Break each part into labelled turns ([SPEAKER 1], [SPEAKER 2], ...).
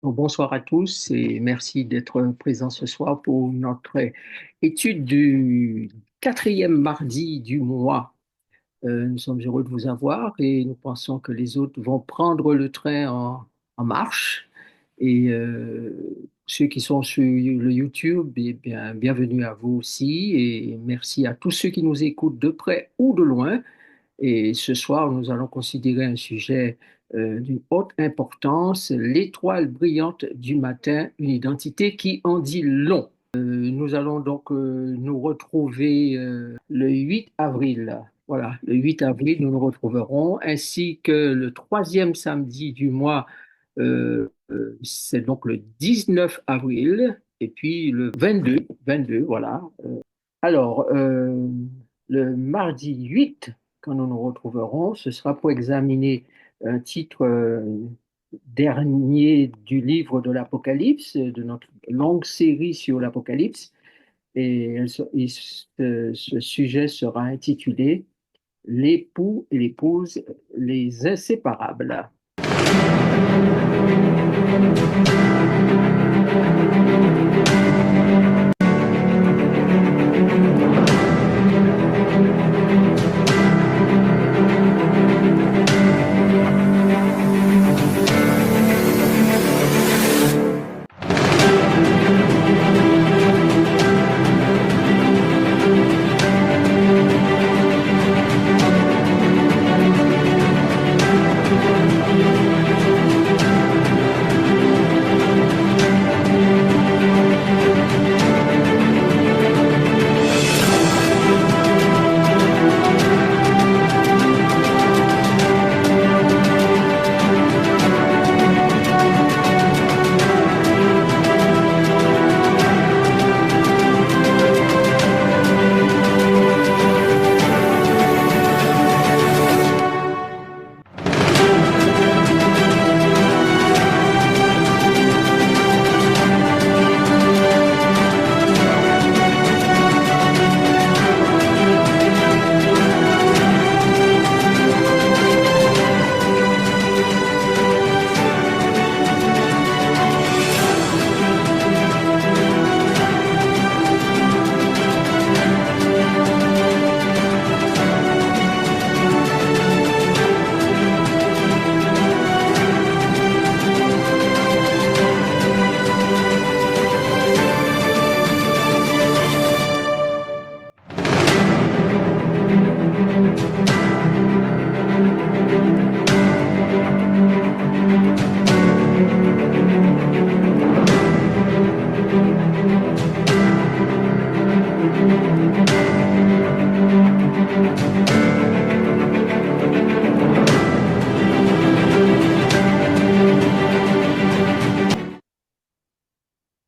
[SPEAKER 1] Bonsoir à tous et merci d'être présents ce soir pour notre étude du quatrième mardi du mois. Nous sommes heureux de vous avoir et nous pensons que les autres vont prendre le train en marche. Et ceux qui sont sur le YouTube, eh bien, bienvenue à vous aussi et merci à tous ceux qui nous écoutent de près ou de loin. Et ce soir, nous allons considérer un sujet d'une haute importance, l'étoile brillante du matin, une identité qui en dit long. Nous allons donc nous retrouver le 8 avril. Voilà, le 8 avril, nous nous retrouverons, ainsi que le troisième samedi du mois, c'est donc le 19 avril, et puis le 22, voilà. Alors, le mardi 8, quand nous nous retrouverons, ce sera pour examiner un titre dernier du livre de l'Apocalypse, de notre longue série sur l'Apocalypse. Ce sujet sera intitulé L'époux et l'épouse, les inséparables.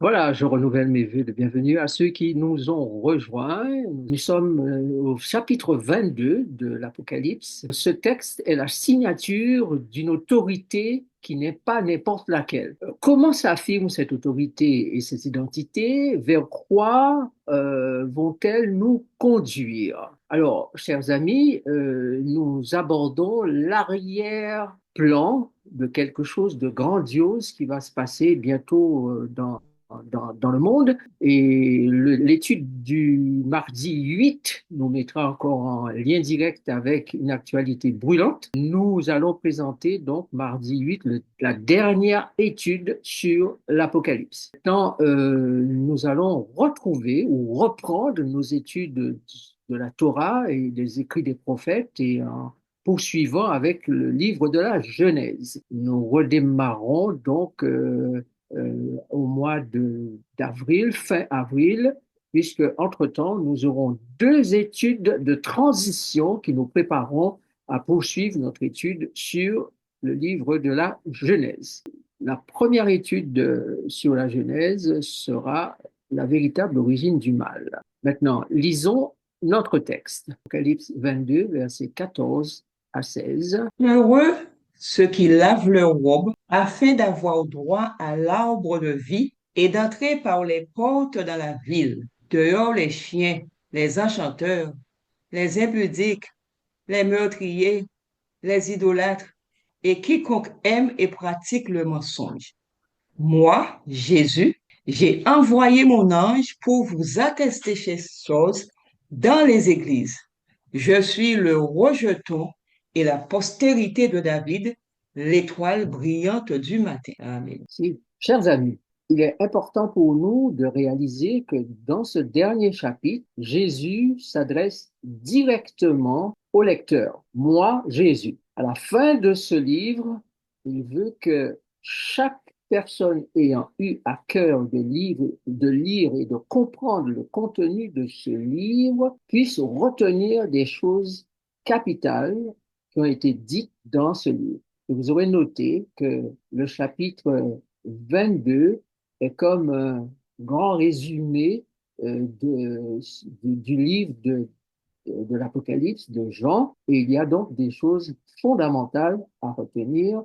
[SPEAKER 1] Voilà, je renouvelle mes vœux de bienvenue à ceux qui nous ont rejoints. Nous sommes au chapitre 22 de l'Apocalypse. Ce texte est la signature d'une autorité qui n'est pas n'importe laquelle. Comment s'affirme cette autorité et cette identité? Vers quoi vont-elles nous conduire? Alors, chers amis, nous abordons l'arrière-plan de quelque chose de grandiose qui va se passer bientôt dans le monde. Et l'étude du mardi 8 nous mettra encore en lien direct avec une actualité brûlante. Nous allons présenter donc mardi 8 la dernière étude sur l'Apocalypse. Maintenant, nous allons retrouver ou reprendre nos études de la Torah et des écrits des prophètes et en poursuivant avec le livre de la Genèse. Nous redémarrons donc au mois d'avril, fin avril, puisque entre-temps, nous aurons deux études de transition qui nous prépareront à poursuivre notre étude sur le livre de la Genèse. La première étude sur la Genèse sera la véritable origine du mal. Maintenant, lisons notre texte. Apocalypse 22, versets 14 à 16.
[SPEAKER 2] Heureux ceux qui lavent leurs robes afin d'avoir droit à l'arbre de vie et d'entrer par les portes dans la ville. Dehors les chiens, les enchanteurs, les impudiques, les meurtriers, les idolâtres et quiconque aime et pratique le mensonge. Moi, Jésus, j'ai envoyé mon ange pour vous attester ces choses dans les églises. Je suis le rejeton et la postérité de David, l'étoile brillante du matin. Amen.
[SPEAKER 1] Si. Chers amis, il est important pour nous de réaliser que dans ce dernier chapitre, Jésus s'adresse directement au lecteur. Moi, Jésus. À la fin de ce livre, il veut que chaque personne ayant eu à cœur de lire et de comprendre le contenu de ce livre puisse retenir des choses capitales qui ont été dites dans ce livre. Et vous aurez noté que le chapitre 22 est comme un grand résumé du livre de l'Apocalypse de Jean, et il y a donc des choses fondamentales à retenir,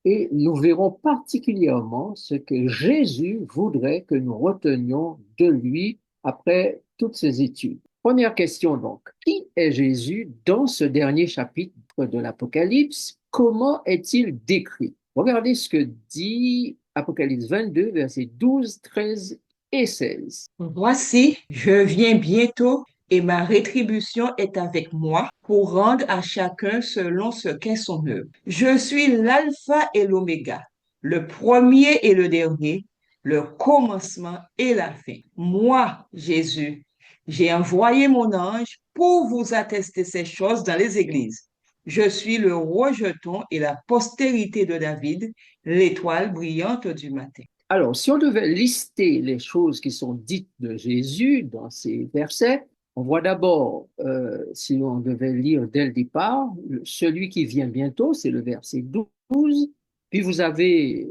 [SPEAKER 1] et nous verrons particulièrement ce que Jésus voudrait que nous retenions de lui après toutes ces études. Première question donc, qui est Jésus dans ce dernier chapitre de l'Apocalypse? Comment est-il décrit? Regardez ce que dit Apocalypse 22, versets 12, 13 et 16.
[SPEAKER 2] Voici, je viens bientôt et ma rétribution est avec moi pour rendre à chacun selon ce qu'est son œuvre. Je suis l'alpha et l'oméga, le premier et le dernier, le commencement et la fin. Moi, Jésus, j'ai envoyé mon ange pour vous attester ces choses dans les églises. Je suis le rejeton et la postérité de David, l'étoile brillante du matin.
[SPEAKER 1] Alors, si on devait lister les choses qui sont dites de Jésus dans ces versets, on voit d'abord, si on devait lire dès le départ, celui qui vient bientôt, c'est le verset 12. Puis vous avez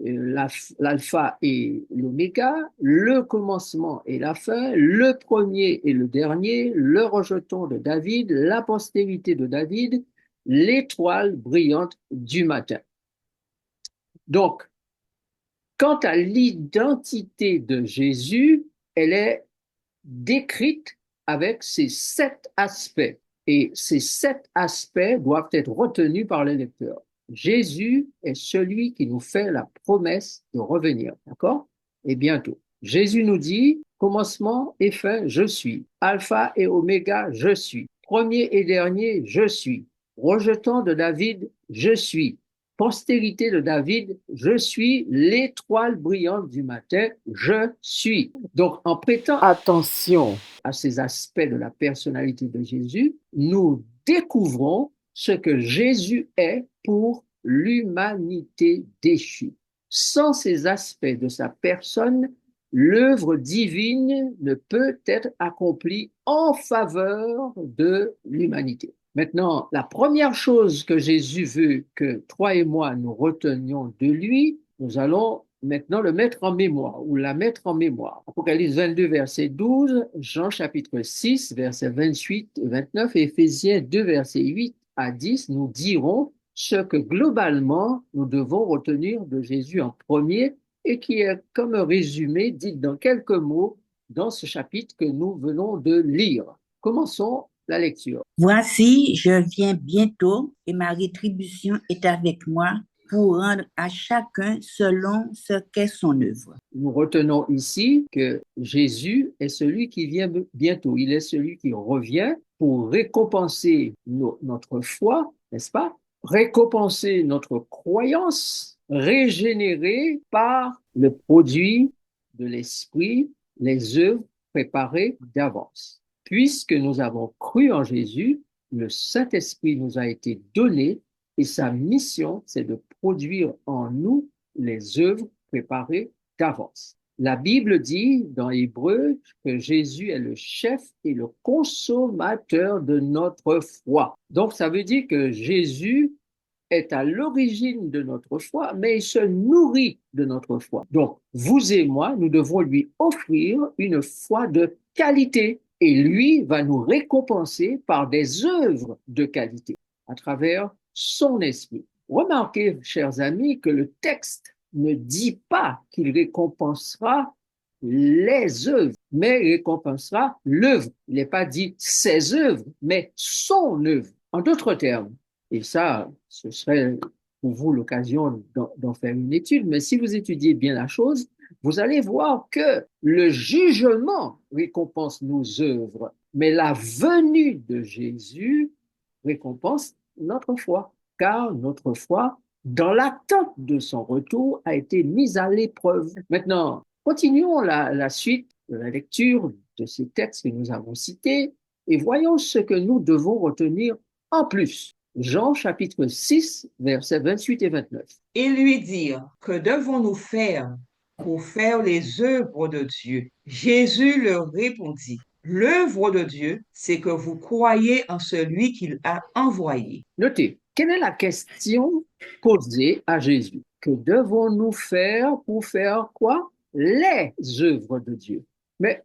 [SPEAKER 1] l'alpha et l'oméga, le commencement et la fin, le premier et le dernier, le rejeton de David, la postérité de David, l'étoile brillante du matin. Donc, quant à l'identité de Jésus, elle est décrite avec ces 7 aspects. Et ces 7 aspects doivent être retenus par le lecteur. Jésus est celui qui nous fait la promesse de revenir, d'accord? Et bientôt. Jésus nous dit, commencement et fin, je suis. Alpha et oméga, je suis. Premier et dernier, je suis. Rejetant de David, je suis. Postérité de David, je suis l'étoile brillante du matin, je suis. Donc, en prêtant attention à ces aspects de la personnalité de Jésus, nous découvrons ce que Jésus est pour l'humanité déchue. Sans ces aspects de sa personne, l'œuvre divine ne peut être accomplie en faveur de l'humanité. Maintenant, la première chose que Jésus veut que toi et moi nous retenions de lui, nous allons maintenant le mettre en mémoire ou la mettre en mémoire. Apocalypse 22, verset 12, Jean chapitre 6, verset 28 et 29 et Éphésiens 2, verset 8 à 10 nous diront ce que globalement nous devons retenir de Jésus en premier et qui est comme un résumé dit dans quelques mots dans ce chapitre que nous venons de lire. Commençons la lecture.
[SPEAKER 3] Voici, je viens bientôt et ma rétribution est avec moi pour rendre à chacun selon ce qu'est son œuvre.
[SPEAKER 1] Nous retenons ici que Jésus est celui qui vient bientôt. Il est celui qui revient pour récompenser notre foi, n'est-ce pas? Récompenser notre croyance régénérée par le produit de l'Esprit, les œuvres préparées d'avance. Puisque nous avons cru en Jésus, le Saint-Esprit nous a été donné et sa mission, c'est de produire en nous les œuvres préparées d'avance. La Bible dit dans Hébreu que Jésus est le chef et le consommateur de notre foi. Donc, ça veut dire que Jésus est à l'origine de notre foi, mais il se nourrit de notre foi. Donc, vous et moi, nous devons lui offrir une foi de qualité. Et lui va nous récompenser par des œuvres de qualité à travers son esprit. Remarquez, chers amis, que le texte ne dit pas qu'il récompensera les œuvres, mais il récompensera l'œuvre. Il n'est pas dit ses œuvres, mais son œuvre. En d'autres termes, et ça, ce serait pour vous l'occasion d'en faire une étude, mais si vous étudiez bien la chose, vous allez voir que le jugement récompense nos œuvres, mais la venue de Jésus récompense notre foi, car notre foi, dans l'attente de son retour, a été mise à l'épreuve. Maintenant, continuons la suite de la lecture de ces textes que nous avons cités et voyons ce que nous devons retenir en plus. Jean chapitre 6, versets 28 et 29.
[SPEAKER 2] Et lui dire, que devons-nous faire pour faire les œuvres de Dieu? Jésus leur répondit, l'œuvre de Dieu, c'est que vous croyez en celui qu'il a envoyé.
[SPEAKER 1] Notez, quelle est la question posée à Jésus? Que devons-nous faire pour faire quoi? Les œuvres de Dieu. Mais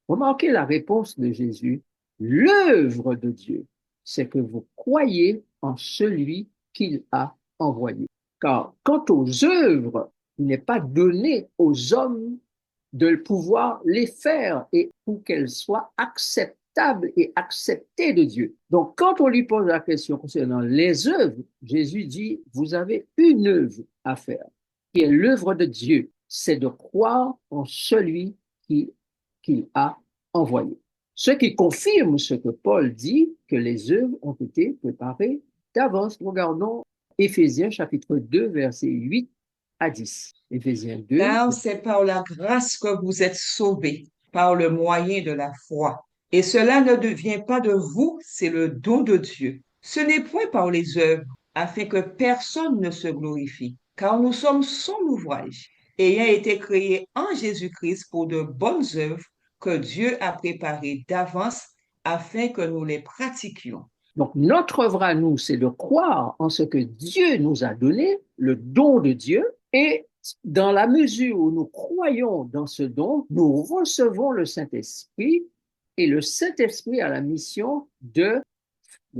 [SPEAKER 1] remarquez la réponse de Jésus. L'œuvre de Dieu, c'est que vous croyez en celui qu'il a envoyé. Car quant aux œuvres, il n'est pas donné aux hommes de pouvoir les faire et pour qu'elles soient acceptables et acceptées de Dieu. Donc, quand on lui pose la question concernant les œuvres, Jésus dit, vous avez une œuvre à faire, qui est l'œuvre de Dieu, c'est de croire en celui qu'il a envoyé. Ce qui confirme ce que Paul dit, que les œuvres ont été préparées d'avance. Regardons Éphésiens chapitre 2, versets 8 à 10. Éphésiens 2.
[SPEAKER 2] Car c'est par la grâce que vous êtes sauvés, par le moyen de la foi. Et cela ne devient pas de vous, c'est le don de Dieu. Ce n'est point par les œuvres, afin que personne ne se glorifie, car nous sommes son ouvrage, ayant été créés en Jésus-Christ pour de bonnes œuvres que Dieu a préparées d'avance afin que nous les pratiquions.
[SPEAKER 1] Donc, notre œuvre à nous, c'est de croire en ce que Dieu nous a donné, le don de Dieu, et dans la mesure où nous croyons dans ce don, nous recevons le Saint-Esprit, et le Saint-Esprit a la mission de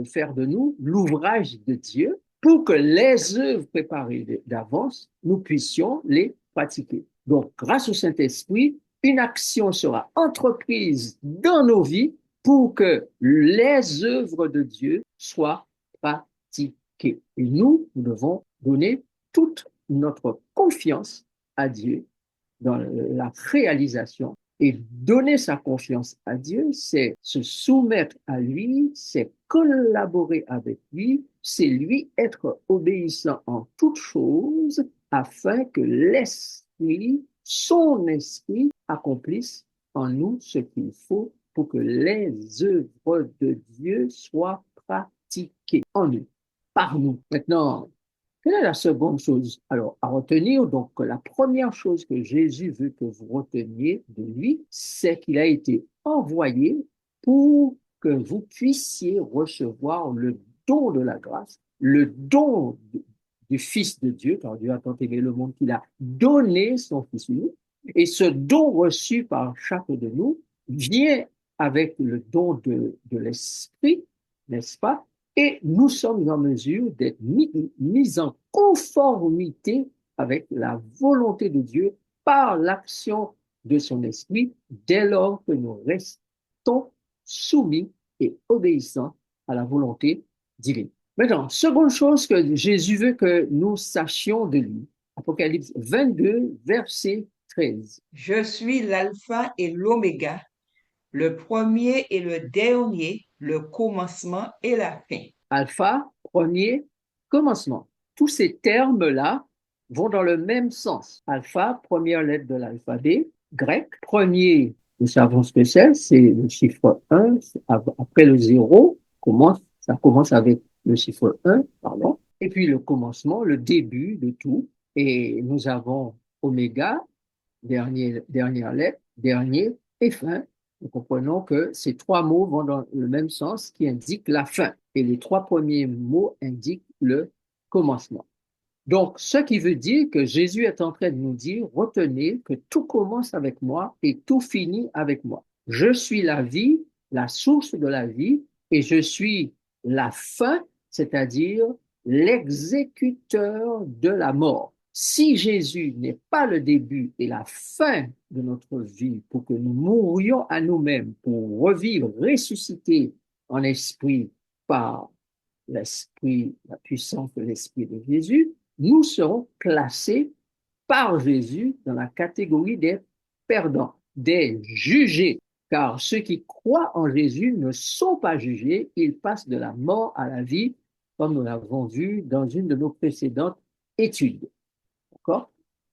[SPEAKER 1] faire de nous l'ouvrage de Dieu pour que les œuvres préparées d'avance, nous puissions les pratiquer. Donc, grâce au Saint-Esprit, une action sera entreprise dans nos vies pour que les œuvres de Dieu soient pratiquées. Et nous devons donner toute notre confiance à Dieu dans la réalisation. Et donner sa confiance à Dieu, c'est se soumettre à lui, c'est collaborer avec lui, c'est lui être obéissant en toutes choses afin que l'Esprit, son esprit, accomplisse en nous ce qu'il faut pour que les œuvres de Dieu soient pratiquées en nous, par nous. Maintenant, quelle est la seconde chose? Alors, à retenir, donc, la première chose que Jésus veut que vous reteniez de lui, c'est qu'il a été envoyé pour que vous puissiez recevoir le don de la grâce, le don du Fils de Dieu, car Dieu a tant aimé le monde qu'il a donné son Fils unique. Et ce don reçu par chacun de nous vient avec le don de l'Esprit, n'est-ce pas? Et nous sommes en mesure d'être mis en conformité avec la volonté de Dieu par l'action de son esprit dès lors que nous restons soumis et obéissants à la volonté divine. Maintenant, seconde chose que Jésus veut que nous sachions de lui. Apocalypse 22, verset 13.
[SPEAKER 2] Je suis l'alpha et l'oméga, le premier et le dernier, le commencement et la fin.
[SPEAKER 1] Alpha, premier, commencement. Tous ces termes-là vont dans le même sens. Alpha, première lettre de l'alphabet grec. Premier, nous savons ce que c'est le chiffre 1. Après le 0, ça commence avec le chiffre 1, pardon. Et puis le commencement, le début de tout. Et nous avons oméga, dernière lettre, dernier et fin. Nous comprenons que ces trois mots vont dans le même sens qui indique la fin. Et les trois premiers mots indiquent le commencement. Donc, ce qui veut dire que Jésus est en train de nous dire, retenez que tout commence avec moi et tout finit avec moi. Je suis la vie, la source de la vie, et je suis la fin, c'est-à-dire l'exécuteur de la mort. Si Jésus n'est pas le début et la fin de notre vie pour que nous mourions à nous-mêmes, pour revivre, ressusciter en esprit par l'esprit, la puissance de l'esprit de Jésus, nous serons classés par Jésus dans la catégorie des perdants, des jugés. Car ceux qui croient en Jésus ne sont pas jugés, ils passent de la mort à la vie, comme nous l'avons vu dans une de nos précédentes études. D'accord?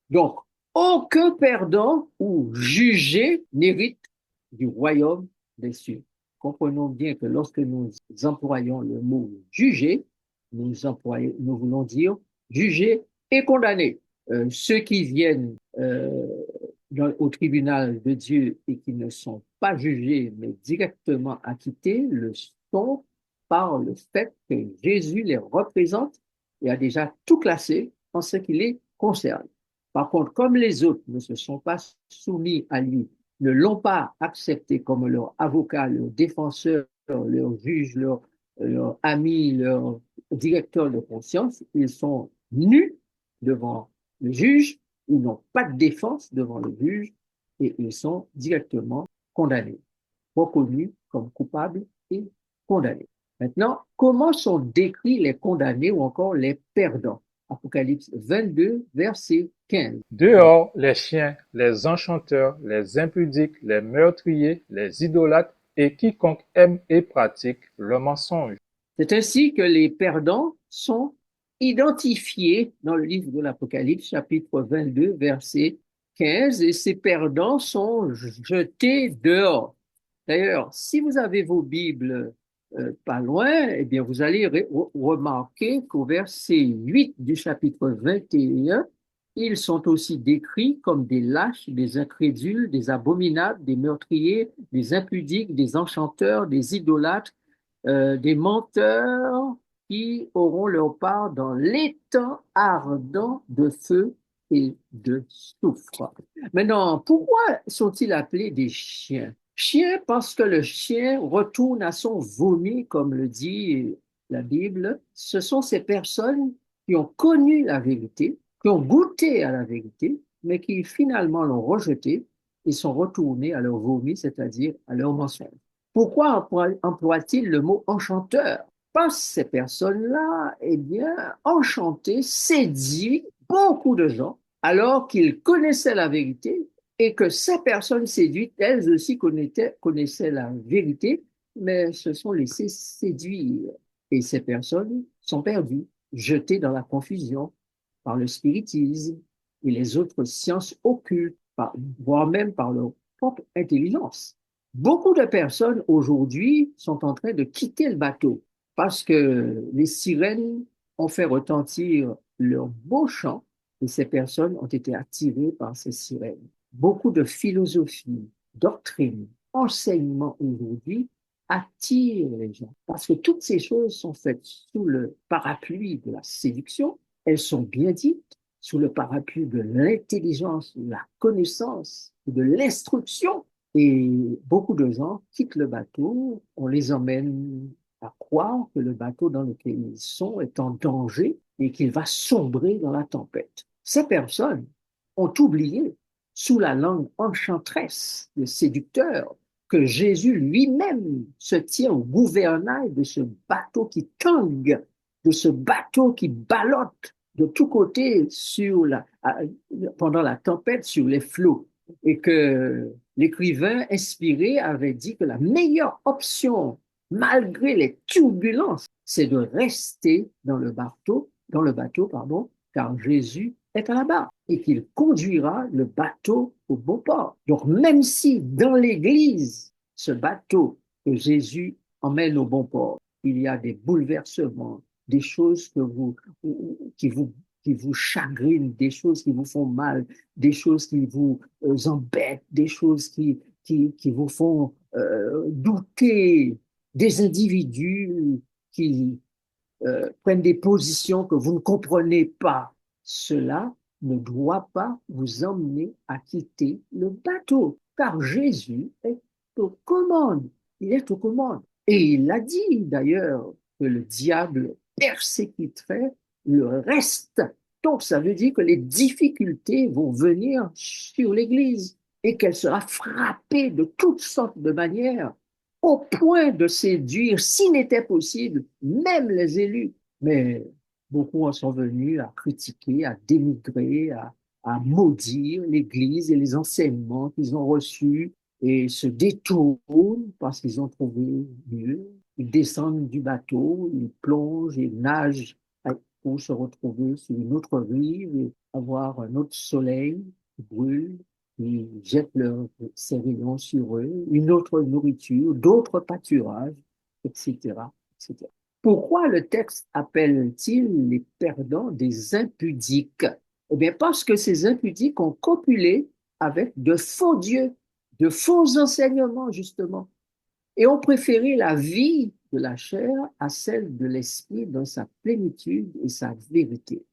[SPEAKER 1] Donc, aucun perdant ou jugé n'hérite du royaume des cieux. Comprenons bien que lorsque nous employons le mot juger, nous voulons dire juger et condamner. Ceux qui viennent au tribunal de Dieu et qui ne sont pas jugés, mais directement acquittés, le sont par le fait que Jésus les représente et a déjà tout classé en ce qui les concerne. Par contre, comme les autres ne se sont pas soumis à lui, ne l'ont pas accepté comme leur avocat, leur défenseur, leur juge, leur ami, leur directeur de conscience, ils sont nus devant le juge, ils n'ont pas de défense devant le juge et ils sont directement condamnés, reconnus comme coupables et condamnés. Maintenant, comment sont décrits les condamnés ou encore les perdants? Apocalypse 22, verset 15.
[SPEAKER 4] Dehors les chiens, les enchanteurs, les impudiques, les meurtriers, les idolâtres et quiconque aime et pratique le mensonge.
[SPEAKER 1] C'est ainsi que les perdants sont identifiés dans le livre de l'Apocalypse, chapitre 22, verset 15, et ces perdants sont jetés dehors. D'ailleurs, si vous avez vos Bibles pas loin, eh bien, vous allez remarquer qu'au verset 8 du chapitre 21, ils sont aussi décrits comme des lâches, des incrédules, des abominables, des meurtriers, des impudiques, des enchanteurs, des idolâtres, des menteurs qui auront leur part dans l'étang ardent de feu et de soufre. Maintenant, pourquoi sont-ils appelés des chiens? Chien parce que le chien retourne à son vomi, comme le dit la Bible. Ce sont ces personnes qui ont connu la vérité, qui ont goûté à la vérité, mais qui finalement l'ont rejetée et sont retournés à leur vomi, c'est-à-dire à leur mensonge. Pourquoi emploie-t-il le mot enchanteur? Parce que ces personnes-là, eh bien, enchanté, séduit beaucoup de gens alors qu'ils connaissaient la vérité et que ces personnes séduites, elles aussi connaissaient la vérité, mais se sont laissées séduire. Et ces personnes sont perdues, jetées dans la confusion par le spiritisme et les autres sciences occultes, voire même par leur propre intelligence. Beaucoup de personnes aujourd'hui sont en train de quitter le bateau parce que les sirènes ont fait retentir leur beau chant et ces personnes ont été attirées par ces sirènes. Beaucoup de philosophie, doctrine, enseignement aujourd'hui attirent les gens parce que toutes ces choses sont faites sous le parapluie de la séduction. Elles sont bien dites sous le parapluie de l'intelligence, de la connaissance, de l'instruction. Et beaucoup de gens quittent le bateau, on les emmène à croire que le bateau dans lequel ils sont est en danger et qu'il va sombrer dans la tempête. Ces personnes ont oublié, sous la langue enchanteresse, le séducteur, que Jésus lui-même se tient au gouvernail de ce bateau qui tangue, de ce bateau qui ballotte de tous côtés pendant la tempête sur les flots. Et que l'écrivain inspiré avait dit que la meilleure option, malgré les turbulences, c'est de rester dans le bateau, car Jésus est à la barre et qu'il conduira le bateau au bon port. Donc, même si dans l'Église, ce bateau que Jésus emmène au bon port, il y a des bouleversements, des choses qui vous chagrinent, des choses qui vous font mal, des choses qui vous embêtent, des choses qui vous font douter, des individus qui prennent des positions que vous ne comprenez pas. Cela ne doit pas vous emmener à quitter le bateau, car Jésus est aux commandes. Il est aux commandes. Et il a dit d'ailleurs que le diable persécuterait le reste. Donc ça veut dire que les difficultés vont venir sur l'Église et qu'elle sera frappée de toutes sortes de manières au point de séduire, s'il n'était possible, même les élus. Mais beaucoup en sont venus à critiquer, à dénigrer, à maudire l'Église et les enseignements qu'ils ont reçus et se détournent parce qu'ils ont trouvé mieux. Ils descendent du bateau, ils plongent et nagent pour se retrouver sur une autre rive et avoir un autre soleil qui brûle. Ils jettent ses rayons sur eux, une autre nourriture, d'autres pâturages, etc., etc. Pourquoi le texte appelle-t-il les perdants des impudiques? Eh bien, parce que ces impudiques ont copulé avec de faux dieux, de faux enseignements, justement, et ont préféré la vie de la chair à celle de l'esprit dans sa plénitude et sa vérité.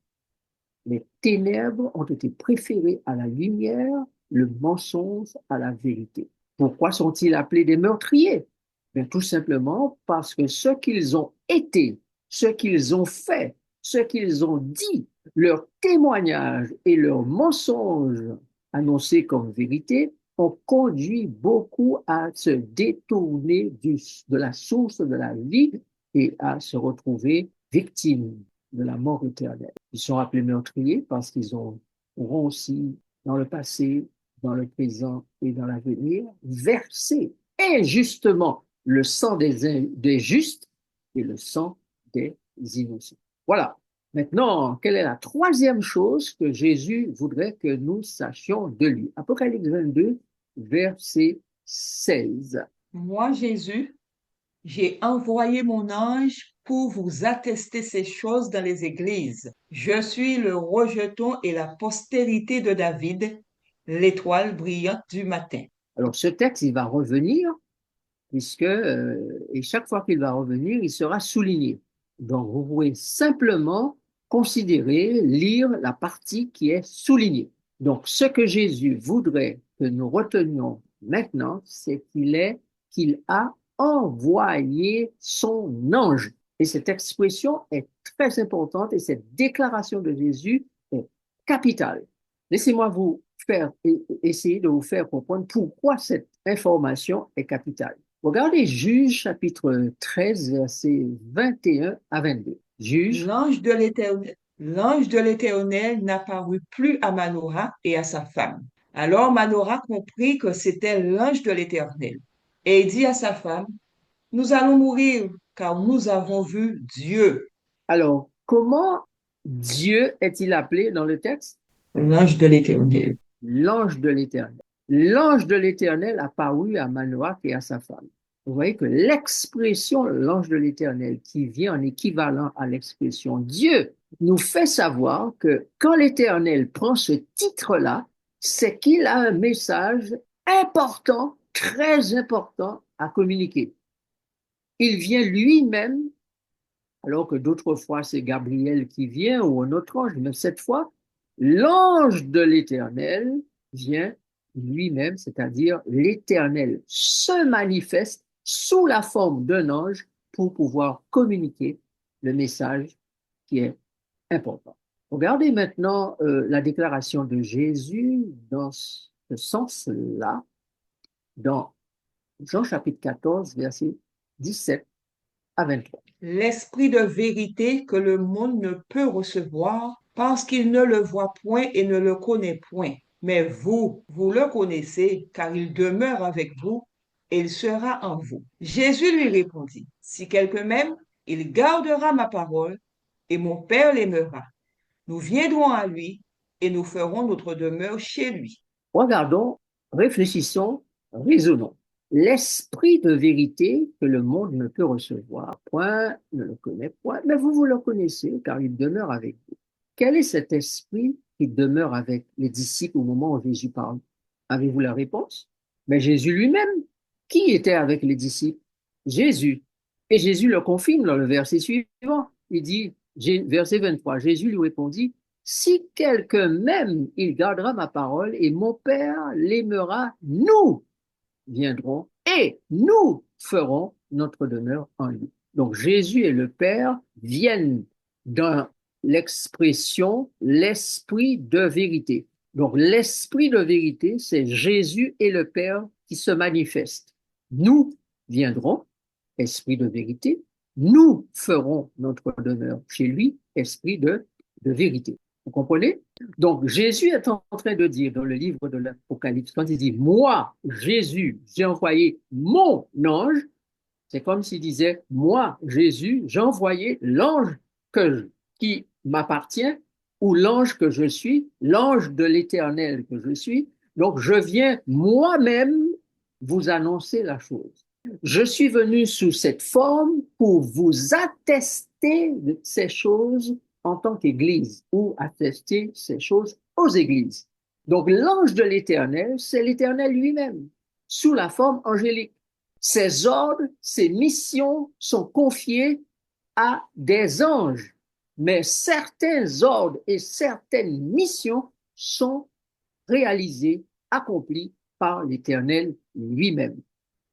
[SPEAKER 1] Les ténèbres ont été préférées à la lumière, le mensonge à la vérité. Pourquoi sont-ils appelés des meurtriers? Bien, tout simplement parce que ce qu'ils ont été, ce qu'ils ont fait, ce qu'ils ont dit, leurs témoignages et leurs mensonges annoncés comme vérité ont conduit beaucoup à se détourner de la source de la vie et à se retrouver victimes de la mort éternelle. Ils sont appelés meurtriers parce qu'ils auront aussi, dans le passé, dans le présent et dans l'avenir, versé injustement le sang des justes et le sang des innocents. Voilà. Maintenant, quelle est la troisième chose que Jésus voudrait que nous sachions de lui? Apocalypse 22, verset 16.
[SPEAKER 2] Moi, Jésus, j'ai envoyé mon ange pour vous attester ces choses dans les églises. Je suis le rejeton et la postérité de David, l'étoile brillante du matin.
[SPEAKER 1] Alors, ce texte, il va revenir puisque et chaque fois qu'il va revenir, il sera souligné. Donc, vous pouvez simplement considérer, lire la partie qui est soulignée. Donc, ce que Jésus voudrait que nous retenions maintenant, c'est qu'il a envoyé son ange. Et cette expression est très importante et cette déclaration de Jésus est capitale. Laissez-moi essayer de vous faire comprendre pourquoi cette information est capitale. Regardez Juge chapitre 13, versets 21 à 22. Juge,
[SPEAKER 2] L'ange de l'Éternel n'apparut plus à Manoah et à sa femme. Alors Manoah comprit que c'était l'ange de l'Éternel. Et il dit à sa femme, nous allons mourir, car nous avons vu Dieu.
[SPEAKER 1] alors, comment Dieu est-il appelé dans le texte?
[SPEAKER 2] L'ange de l'Éternel.
[SPEAKER 1] L'ange de l'Éternel. L'ange de l'Éternel apparut à Manoach et à sa femme. Vous voyez que l'expression l'ange de l'Éternel, qui vient en équivalent à l'expression Dieu, nous fait savoir que quand l'Éternel prend ce titre-là, c'est qu'il a un message important, très important à communiquer. Il vient lui-même, alors que d'autres fois c'est Gabriel qui vient ou un autre ange, mais cette fois, l'ange de l'Éternel vient lui-même, c'est-à-dire l'Éternel se manifeste sous la forme d'un ange pour pouvoir communiquer le message qui est important. Regardez maintenant la déclaration de Jésus dans ce sens-là, dans Jean chapitre 14, versets 17 à 23.
[SPEAKER 2] L'esprit de vérité que le monde ne peut recevoir parce qu'il ne le voit point et ne le connaît point. Mais vous le connaissez, car il demeure avec vous et il sera en vous. Jésus lui répondit, si quelqu'un m'aime, il gardera ma parole et mon Père l'aimera. Nous viendrons à lui et nous ferons notre demeure chez lui.
[SPEAKER 1] Regardons, réfléchissons, raisonnons. L'esprit de vérité que le monde ne peut recevoir, point, ne le connaît point, mais vous le connaissez car il demeure avec vous. Quel est cet esprit qui demeure avec les disciples au moment où Jésus parle? Avez-vous la réponse? Mais Jésus lui-même, qui était avec les disciples? Jésus. Et Jésus le confirme dans le verset suivant. Il dit, verset 23, Jésus lui répondit, si quelqu'un m'aime, il gardera ma parole et mon Père l'aimera, nous viendront et nous ferons notre demeure en lui. Donc Jésus et le Père viennent dans l'expression l'esprit de vérité. Donc l'esprit de vérité, c'est Jésus et le Père qui se manifestent. Nous viendrons, esprit de vérité, nous ferons notre demeure chez lui, esprit de vérité. Vous comprenez? Donc, Jésus est en train de dire dans le livre de l'Apocalypse, quand il dit, moi, Jésus, j'ai envoyé mon ange, c'est comme s'il disait, moi, Jésus, j'ai envoyé l'ange qui m'appartient ou l'ange que je suis, l'ange de l'Éternel que je suis. Donc, je viens moi-même vous annoncer la chose. Je suis venu sous cette forme pour vous attester de ces choses en tant qu'Église ou attester ces choses aux Églises. Donc, l'ange de l'Éternel, c'est l'Éternel lui-même, sous la forme angélique. Ses ordres, ses missions sont confiées à des anges, mais certains ordres et certaines missions sont réalisées, accomplies par l'Éternel lui-même.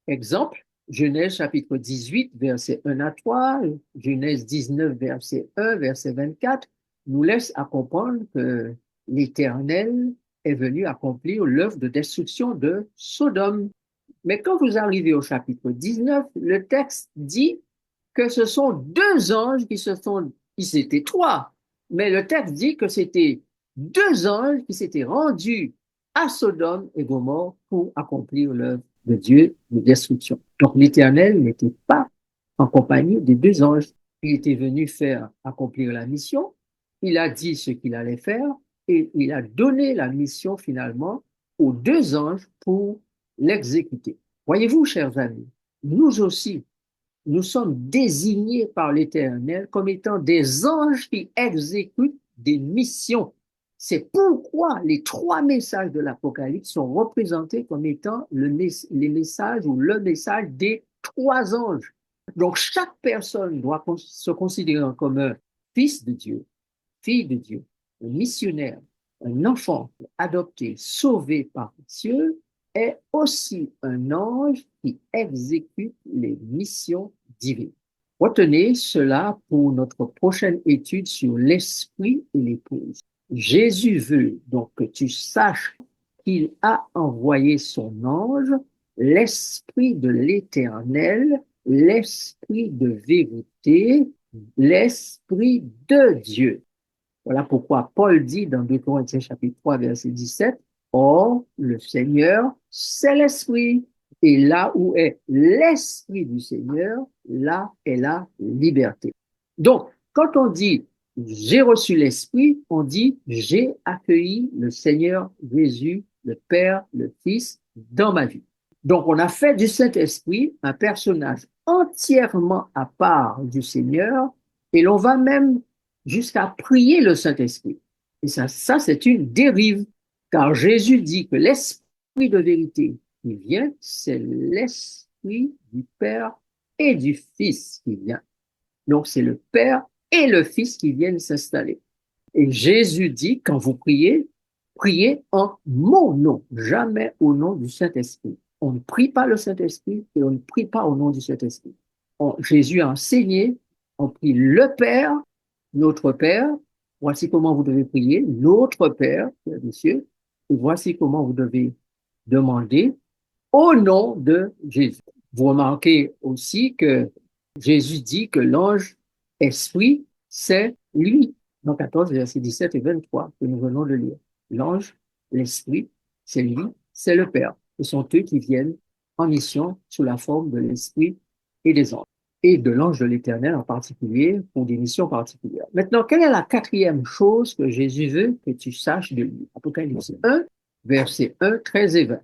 [SPEAKER 1] Exemple, Genèse chapitre 18, verset 1 à 3, Genèse 19, verset 1, verset 24, nous laisse à comprendre que l'Éternel est venu accomplir l'œuvre de destruction de Sodome. Mais quand vous arrivez au chapitre 19, le texte dit que ce sont deux anges ils étaient trois, mais le texte dit que c'était deux anges qui s'étaient rendus à Sodome et Gomorrhe pour accomplir l'œuvre de Dieu de destruction. Donc l'Éternel n'était pas en compagnie des deux anges. Il était venu faire accomplir la mission, il a dit ce qu'il allait faire et il a donné la mission finalement aux deux anges pour l'exécuter. Voyez-vous, chers amis, nous aussi, nous sommes désignés par l'Éternel comme étant des anges qui exécutent des missions. C'est pourquoi les trois messages de l'Apocalypse sont représentés comme étant les messages ou le message des trois anges. Donc, chaque personne doit se considérer comme un fils de Dieu, fille de Dieu, un missionnaire, un enfant adopté, sauvé par Dieu, est aussi un ange qui exécute les missions divines. Retenez cela pour notre prochaine étude sur l'esprit et l'épouse. Jésus veut donc que tu saches qu'il a envoyé son ange, l'esprit de l'Éternel, l'esprit de vérité, l'esprit de Dieu. Voilà pourquoi Paul dit dans 2 Corinthiens chapitre 3 verset 17, or le Seigneur c'est l'esprit et là où est l'esprit du Seigneur, là est la liberté. Donc, quand on dit j'ai reçu l'esprit, on dit j'ai accueilli le Seigneur Jésus, le Père, le Fils dans ma vie. Donc, on a fait du Saint-Esprit un personnage entièrement à part du Seigneur et l'on va même jusqu'à prier le Saint-Esprit. Et ça c'est une dérive, car Jésus dit que l'Esprit de vérité qui vient, c'est l'Esprit du Père et du Fils qui vient. Donc, c'est le Père et le Fils qui viennent s'installer. Et Jésus dit, quand vous priez, priez en mon nom, jamais au nom du Saint-Esprit. On ne prie pas le Saint-Esprit et on ne prie pas au nom du Saint-Esprit. Jésus a enseigné, on prie le Père, notre Père, voici comment vous devez prier, notre Père, des cieux, et voici comment vous devez demander au nom de Jésus. Vous remarquez aussi que Jésus dit que l'ange esprit, c'est lui. Dans 14, versets 17 et 23, que nous venons de lire. L'ange, l'esprit, c'est lui, c'est le Père. Ce sont eux qui viennent en mission sous la forme de l'esprit et des anges. Et de l'ange de l'Éternel en particulier, pour des missions particulières. Maintenant, quelle est la quatrième chose que Jésus veut que tu saches de lui? Apocalypse 1, versets 1, 13 et 20.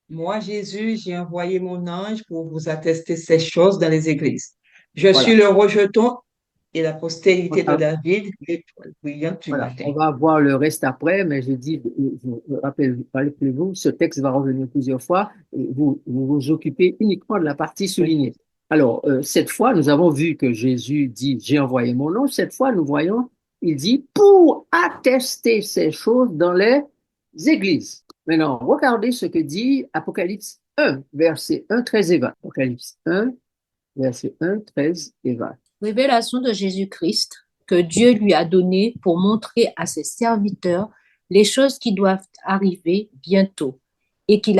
[SPEAKER 2] Moi, Jésus, j'ai envoyé mon ange pour vous attester ces choses dans les églises. Je
[SPEAKER 1] Voilà.
[SPEAKER 2] suis le rejeton et la postérité de
[SPEAKER 1] Voilà.
[SPEAKER 2] David, l'étoile brillante du
[SPEAKER 1] Voilà.
[SPEAKER 2] matin.
[SPEAKER 1] On va voir le reste après, mais je dis, rappelez-vous, ce texte va revenir plusieurs fois et vous occupez uniquement de la partie soulignée. Alors, cette fois, nous avons vu que Jésus dit, j'ai envoyé mon ange. Cette fois, nous voyons, il dit, pour attester ces choses dans les églises. Maintenant, regardez ce que dit Apocalypse 1, verset 1, 13 et 20. Apocalypse 1, verset 1, 13 et 20.
[SPEAKER 5] Révélation de Jésus-Christ que Dieu lui a donnée pour montrer à ses serviteurs les choses qui doivent arriver bientôt et il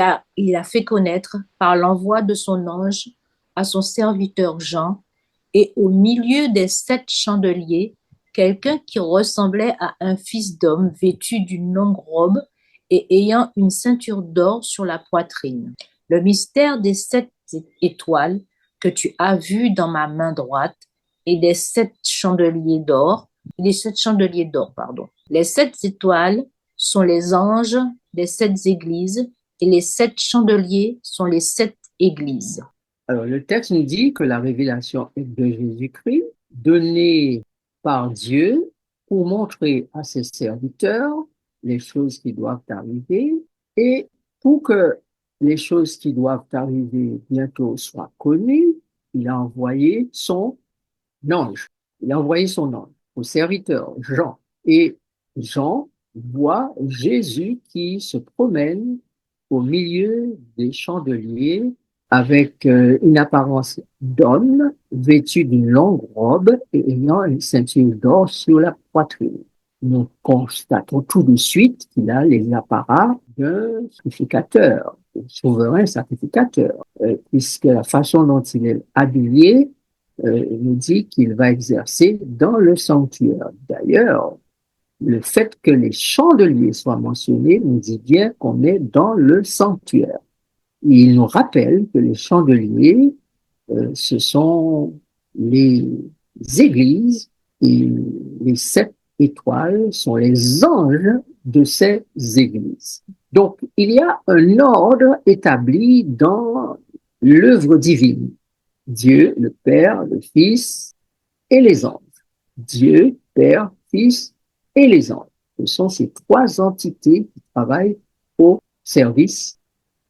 [SPEAKER 5] a fait connaître par l'envoi de son ange à son serviteur Jean et au milieu des 7 chandeliers, quelqu'un qui ressemblait à un fils d'homme vêtu d'une longue robe et ayant une ceinture d'or sur la poitrine. Le mystère des 7 étoiles que tu as vu dans ma main droite et des 7 chandeliers d'or, pardon. Les 7 étoiles sont les anges des 7 églises et les 7 chandeliers sont les 7 églises.
[SPEAKER 1] Alors, le texte nous dit que la révélation est de Jésus-Christ, donnée par Dieu pour montrer à ses serviteurs les choses qui doivent arriver et pour que les choses qui doivent arriver bientôt soient connues, il a envoyé son ange. Il a envoyé son ange au serviteur Jean. Et Jean voit Jésus qui se promène au milieu des chandeliers avec une apparence d'homme, vêtu d'une longue robe et ayant une ceinture d'or sur la poitrine. Nous constatons tout de suite qu'il a les apparats d'un sacrificateur, un souverain sacrificateur, puisque la façon dont il est habillé nous dit qu'il va exercer dans le sanctuaire. D'ailleurs, le fait que les chandeliers soient mentionnés nous dit bien qu'on est dans le sanctuaire. Il nous rappelle que les chandeliers, ce sont les églises et les 7 étoiles sont les anges de ces églises. Donc, il y a un ordre établi dans l'œuvre divine. Dieu, le Père, le Fils et les anges. Dieu, Père, Fils et les anges. Ce sont ces 3 entités qui travaillent au service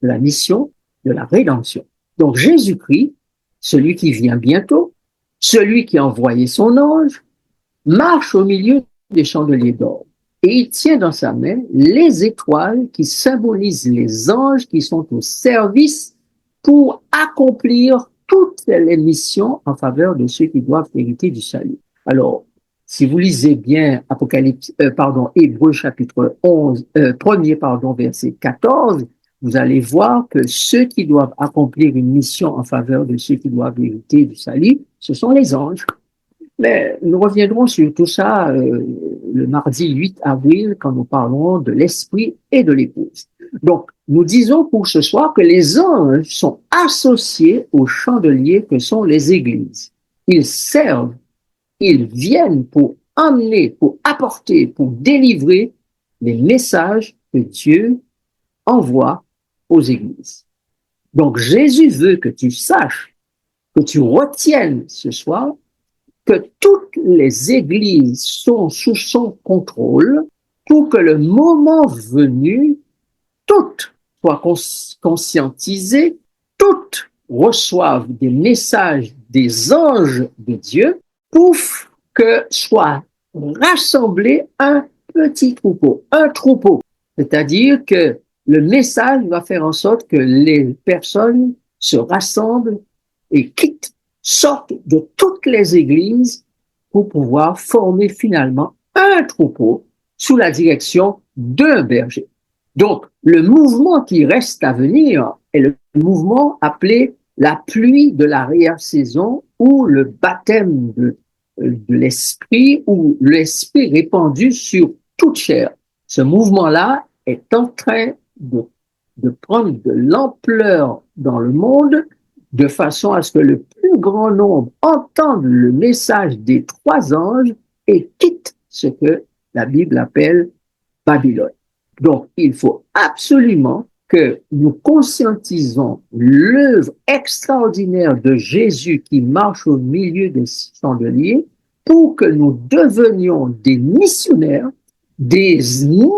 [SPEAKER 1] de la mission de la rédemption. Donc Jésus-Christ, celui qui vient bientôt, celui qui a envoyé son ange, marche au milieu des chandeliers d'or et il tient dans sa main les étoiles qui symbolisent les anges qui sont au service pour accomplir toutes les missions en faveur de ceux qui doivent hériter du salut. Alors, si vous lisez bien Hébreux chapitre 11, verset 14, vous allez voir que ceux qui doivent accomplir une mission en faveur de ceux qui doivent hériter du salut, ce sont les anges. Mais nous reviendrons sur tout ça le mardi 8 avril quand nous parlerons de l'esprit et de l'épouse. Donc, nous disons pour ce soir que les anges sont associés aux chandeliers que sont les églises. Ils servent, ils viennent pour emmener, pour apporter, pour délivrer les messages que Dieu envoie aux églises. Donc, Jésus veut que tu saches, que tu retiennes ce soir que toutes les églises sont sous son contrôle pour que le moment venu, toutes soient conscientisées, toutes reçoivent des messages des anges de Dieu pour que soit rassemblé un petit troupeau, C'est-à-dire que le message va faire en sorte que les personnes se rassemblent et sortent de toutes les églises pour pouvoir former finalement un troupeau sous la direction d'un berger. Donc, le mouvement qui reste à venir est le mouvement appelé la pluie de l'arrière-saison ou le baptême de l'esprit ou l'esprit répandu sur toute chair. Ce mouvement-là est en train de prendre de l'ampleur dans le monde de façon à ce que le plus grand nombre entende le message des 3 anges et quitte ce que la Bible appelle Babylone. Donc, il faut absolument que nous conscientisons l'œuvre extraordinaire de Jésus qui marche au milieu des chandeliers pour que nous devenions des missionnaires, des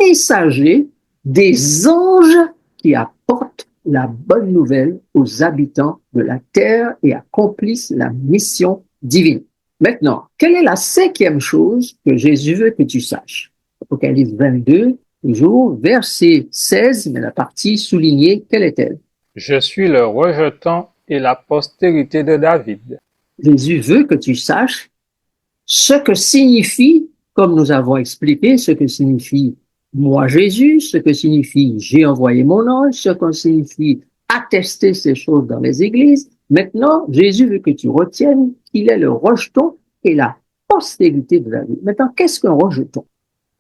[SPEAKER 1] messagers, des anges qui apportent la bonne nouvelle aux habitants de la terre et accomplissent la mission divine. Maintenant, quelle est la 5e chose que Jésus veut que tu saches? Apocalypse 22, toujours, verset 16, mais la partie soulignée, quelle est-elle?
[SPEAKER 4] Je suis le rejeton et la postérité de David.
[SPEAKER 1] Jésus veut que tu saches ce que signifie, comme nous avons expliqué, ce que signifie moi Jésus, ce que signifie j'ai envoyé mon ange, ce que signifie attester ces choses dans les églises. Maintenant, Jésus veut que tu retiennes qu'il est le rejeton et la postérité de David. Maintenant, qu'est-ce qu'un rejeton?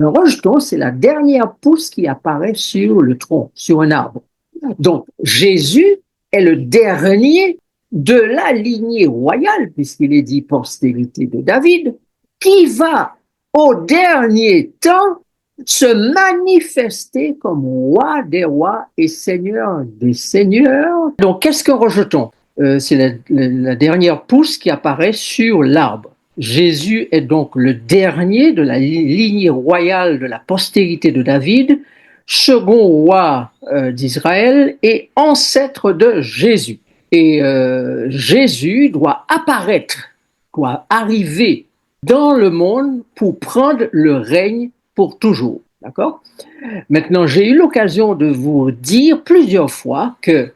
[SPEAKER 1] Un rejeton, c'est la dernière pousse qui apparaît sur le tronc, sur un arbre. Donc, Jésus est le dernier de la lignée royale, puisqu'il est dit postérité de David, qui va au dernier temps se manifester comme roi des rois et seigneur des seigneurs. Donc, qu'est-ce qu'un rejeton? C'est la dernière pousse qui apparaît sur l'arbre. Jésus est donc le dernier de la lignée royale de la postérité de David, second roi d'Israël et ancêtre de Jésus. Et Jésus doit apparaître, doit arriver dans le monde pour prendre le règne pour toujours. D'accord? Maintenant, j'ai eu l'occasion de vous dire plusieurs fois que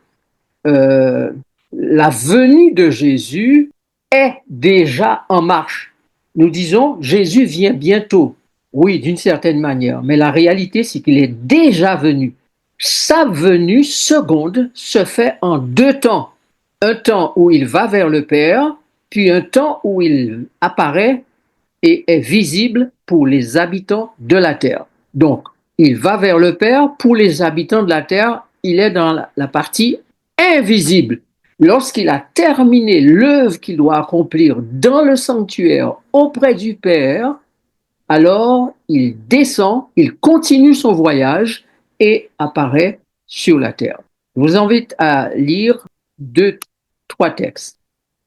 [SPEAKER 1] la venue de Jésus est déjà en marche. Nous disons, Jésus vient bientôt. Oui, d'une certaine manière, mais la réalité, c'est qu'il est déjà venu. Sa venue seconde se fait en deux temps. Un temps où il va vers le Père, puis un temps où il apparaît et est visible pour les habitants de la terre. Donc, il va vers le Père. Pour les habitants de la terre, il est dans la partie invisible. Lorsqu'il a terminé l'œuvre qu'il doit accomplir dans le sanctuaire auprès du Père, alors il descend, il continue son voyage et apparaît sur la terre. Je vous invite à lire trois textes.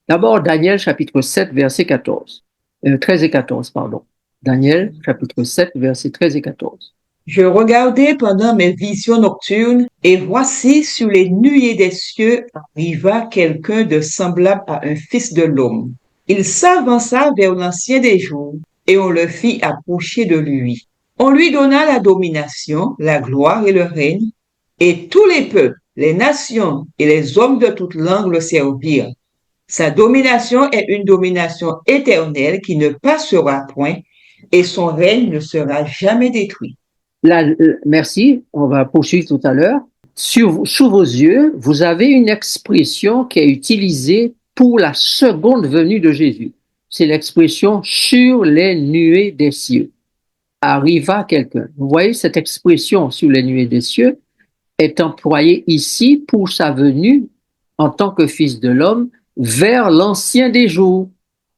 [SPEAKER 1] D'abord, Daniel chapitre 7, verset 13 et 14, pardon. Daniel chapitre 7, verset 13 et 14.
[SPEAKER 2] Je regardais pendant mes visions nocturnes, et voici sur les nuées des cieux arriva quelqu'un de semblable à un fils de l'homme. Il s'avança vers l'ancien des jours, et on le fit approcher de lui. On lui donna la domination, la gloire et le règne, et tous les peuples, les nations et les hommes de toute langue le servirent. Sa domination est une domination éternelle qui ne passera point, et son règne ne sera jamais détruit.
[SPEAKER 1] Là, merci, on va poursuivre tout à l'heure. Sous vos yeux, vous avez une expression qui est utilisée pour la seconde venue de Jésus. C'est l'expression sur les nuées des cieux. Arriva quelqu'un. Vous voyez, cette expression sur les nuées des cieux est employée ici pour sa venue en tant que fils de l'homme vers l'ancien des jours.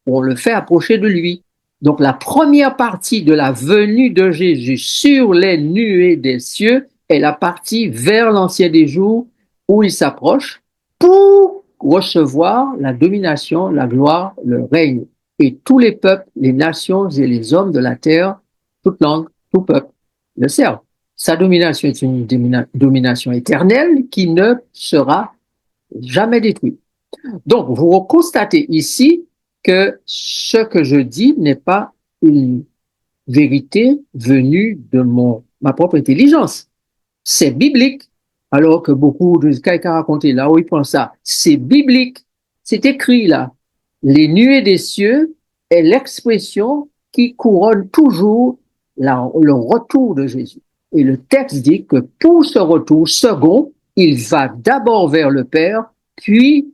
[SPEAKER 1] On le fait approcher de lui. Donc la première partie de la venue de Jésus sur les nuées des cieux est la partie vers l'ancien des jours où il s'approche pour recevoir la domination, la gloire, le règne. Et tous les peuples, les nations et les hommes de la terre, toute langue, tout peuple, le servent. Sa domination est une domination éternelle qui ne sera jamais détruite. Donc, vous constatez ici que ce que je dis n'est pas une vérité venue de ma propre intelligence. C'est biblique. Alors que beaucoup de quelqu'un raconté là où il prend ça, c'est biblique. C'est écrit là. Les nuées des cieux est l'expression qui couronne toujours le retour de Jésus. Et le texte dit que pour ce retour second, il va d'abord vers le Père, puis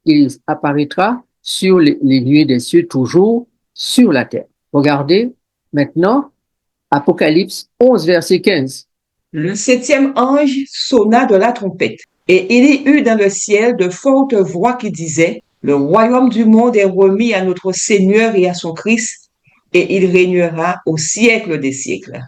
[SPEAKER 1] il apparaîtra sur les nuées des cieux, toujours sur la terre. Regardez maintenant Apocalypse 11, verset 15.
[SPEAKER 2] Le septième ange sonna de la trompette, et il y eut dans le ciel de fortes voix qui disaient, le royaume du monde est remis à notre Seigneur et à son Christ, et il régnera au siècle des siècles.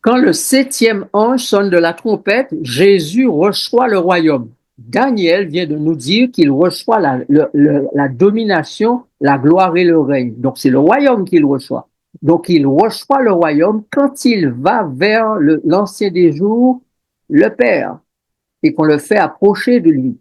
[SPEAKER 1] Quand le septième ange sonne de la trompette, Jésus reçoit le royaume. Daniel vient de nous dire qu'il reçoit la domination, la gloire et le règne. Donc c'est le royaume qu'il reçoit. Donc il reçoit le royaume quand il va vers l'ancien des jours, le Père, et qu'on le fait approcher de lui.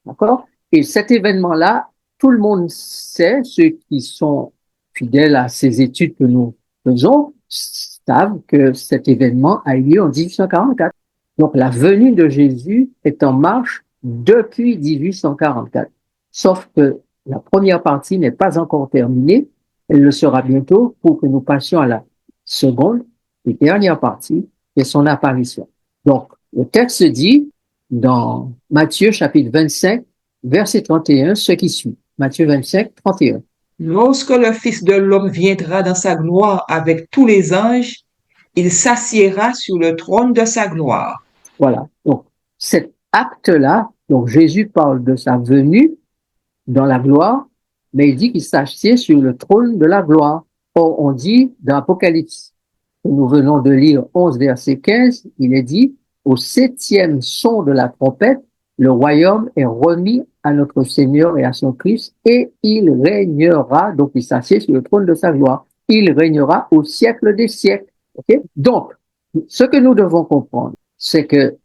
[SPEAKER 1] D'accord? Et cet événement-là, tout le monde sait, ceux qui sont fidèles à ces études que nous faisons, savent que cet événement a eu lieu en 1844. Donc la venue de Jésus est en marche depuis 1844. Sauf que la première partie n'est pas encore terminée. Elle le sera bientôt pour que nous passions à la seconde et dernière partie, qui est son apparition. Donc, le texte dit dans Matthieu chapitre 25, verset 31, ce qui suit. Matthieu 25, 31.
[SPEAKER 2] Lorsque le Fils de l'homme viendra dans sa gloire avec tous les anges, il s'assiera sur le trône de sa gloire.
[SPEAKER 1] Voilà. Donc, cet acte-là, donc Jésus parle de sa venue dans la gloire, mais il dit qu'il s'assied sur le trône de la gloire. Or, on dit dans Apocalypse, que nous venons de lire 11, verset 15, il est dit, au 7e son de la trompette, le royaume est remis à notre Seigneur et à son Christ, et il régnera, donc il s'assied sur le trône de sa gloire. Il régnera au siècle des siècles. Okay? Donc, ce que nous devons comprendre, c'est que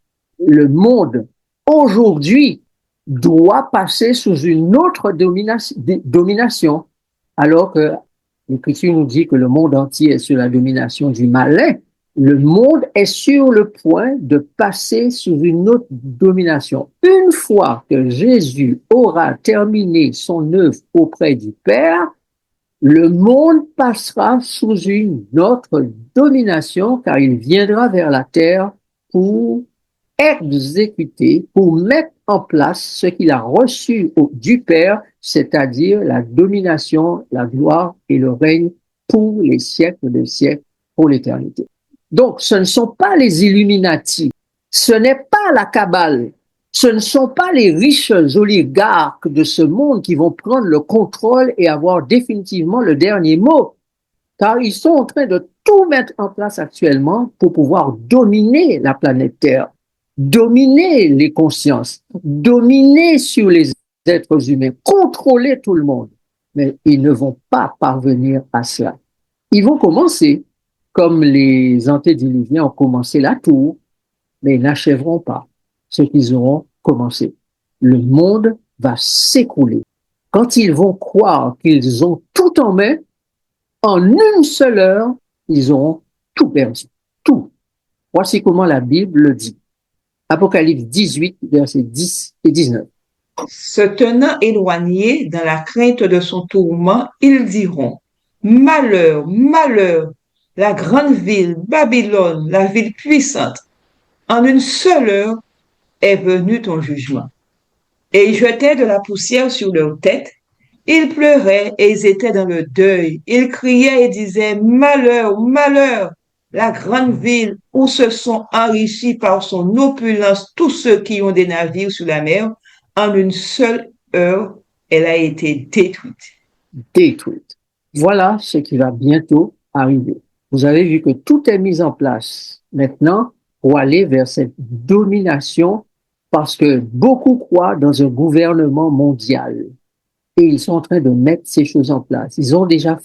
[SPEAKER 1] le monde aujourd'hui doit passer sous une autre domination, alors que l'Écriture nous dit que le monde entier est sous la domination du malin. Le monde est sur le point de passer sous une autre domination. Une fois que Jésus aura terminé son œuvre auprès du Père, le monde passera sous une autre domination car il viendra vers la terre pour exécuter, pour mettre en place ce qu'il a reçu du Père, c'est-à-dire la domination, la gloire et le règne pour les siècles des siècles, pour l'éternité. Donc, ce ne sont pas les Illuminati, ce n'est pas la Kabbale, ce ne sont pas les riches oligarques de ce monde qui vont prendre le contrôle et avoir définitivement le dernier mot, car ils sont en train de tout mettre en place actuellement pour pouvoir dominer la planète Terre, dominer les consciences, dominer sur les êtres humains, contrôler tout le monde. Mais ils ne vont pas parvenir à cela. Ils vont commencer, comme les antédiluviens ont commencé la tour, mais ils n'achèveront pas ce qu'ils auront commencé. Le monde va s'écrouler. Quand ils vont croire qu'ils ont tout en main, en une seule heure, ils auront tout perdu. Tout. Voici comment la Bible le dit. Apocalypse 18, versets 10 et 19.
[SPEAKER 2] Se tenant éloignés dans la crainte de son tourment, ils diront, malheur, malheur, la grande ville, Babylone, la ville puissante. En une seule heure est venu ton jugement. Et ils jetaient de la poussière sur leur tête. Ils pleuraient et ils étaient dans le deuil. Ils criaient et disaient, malheur, malheur, la grande ville où se sont enrichis par son opulence tous ceux qui ont des navires sur la mer. En une seule heure, elle a été détruite.
[SPEAKER 1] Détruite. Voilà ce qui va bientôt arriver. Vous avez vu que tout est mis en place maintenant pour aller vers cette domination parce que beaucoup croient dans un gouvernement mondial et ils sont en train de mettre ces choses en place. Ils ont déjà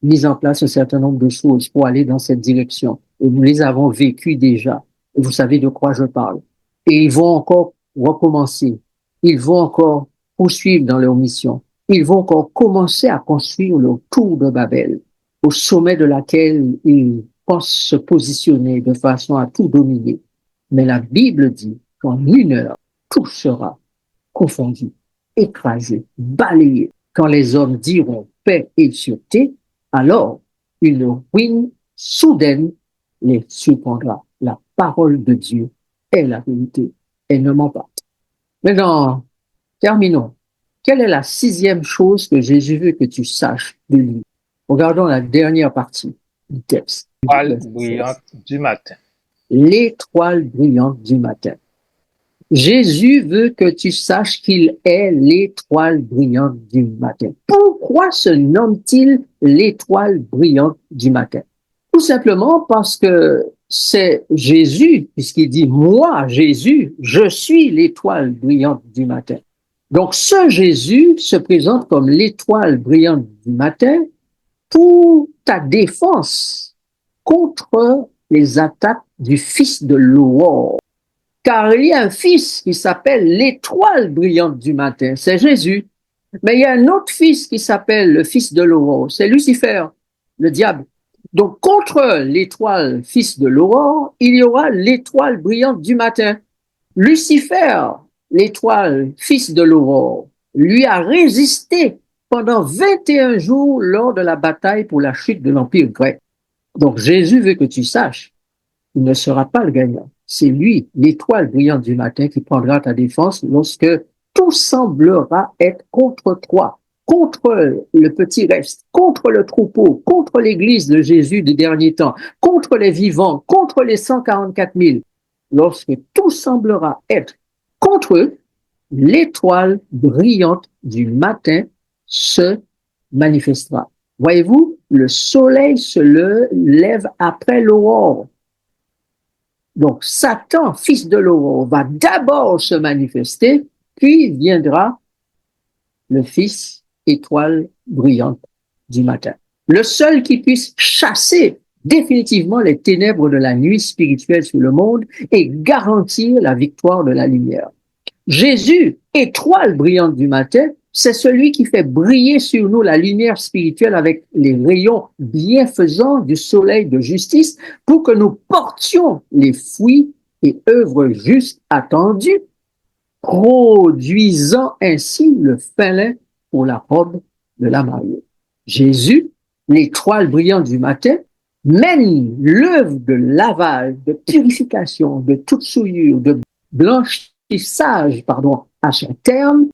[SPEAKER 1] mis en place un certain nombre de choses pour aller dans cette direction et nous les avons vécues déjà. Et vous savez de quoi je parle. Et ils vont encore recommencer. Ils vont encore poursuivre dans leur mission. Ils vont encore commencer à construire leur tour de Babel, au sommet de laquelle ils pensent se positionner de façon à tout dominer. Mais la Bible dit qu'en une heure, tout sera confondu, écrasé, balayé. Quand les hommes diront paix et sûreté, alors une ruine soudaine les surprendra. La parole de Dieu est la vérité. Elle ne ment pas. Maintenant, terminons. Quelle est la 6e chose que Jésus veut que tu saches de lui? Regardons la dernière partie du texte.
[SPEAKER 4] L'étoile brillante du matin.
[SPEAKER 1] L'étoile brillante du matin. Jésus veut que tu saches qu'il est l'étoile brillante du matin. Pourquoi se nomme-t-il l'étoile brillante du matin? Tout simplement parce que c'est Jésus, puisqu'il dit, moi, Jésus, je suis l'étoile brillante du matin. Donc, ce Jésus se présente comme l'étoile brillante du matin pour ta défense contre les attaques du fils de l'aurore. Car il y a un fils qui s'appelle l'étoile brillante du matin, c'est Jésus. Mais il y a un autre fils qui s'appelle le fils de l'aurore, c'est Lucifer, le diable. Donc, contre l'étoile fils de l'aurore, il y aura l'étoile brillante du matin. Lucifer l'étoile, fils de l'aurore, lui a résisté pendant 21 jours lors de la bataille pour la chute de l'Empire grec. Donc Jésus veut que tu saches, il ne sera pas le gagnant. C'est lui, l'étoile brillante du matin, qui prendra ta défense lorsque tout semblera être contre toi, contre le petit reste, contre le troupeau, contre l'église de Jésus des derniers temps, contre les vivants, contre les 144 000. Lorsque tout semblera être contre eux, l'étoile brillante du matin se manifestera. Voyez-vous, le soleil se lève après l'aurore. Donc, Satan, fils de l'aurore, va d'abord se manifester, puis viendra le fils étoile brillante du matin. Le seul qui puisse chasser définitivement les ténèbres de la nuit spirituelle sur le monde et garantir la victoire de la lumière. Jésus, étoile brillante du matin, c'est celui qui fait briller sur nous la lumière spirituelle avec les rayons bienfaisants du soleil de justice pour que nous portions les fruits et œuvres justes attendues, produisant ainsi le fin lin pour la robe de la mariée. Jésus, l'étoile brillante du matin, mène l'œuvre de lavage, de purification, de toute souillure, de blanchissage, à son terme,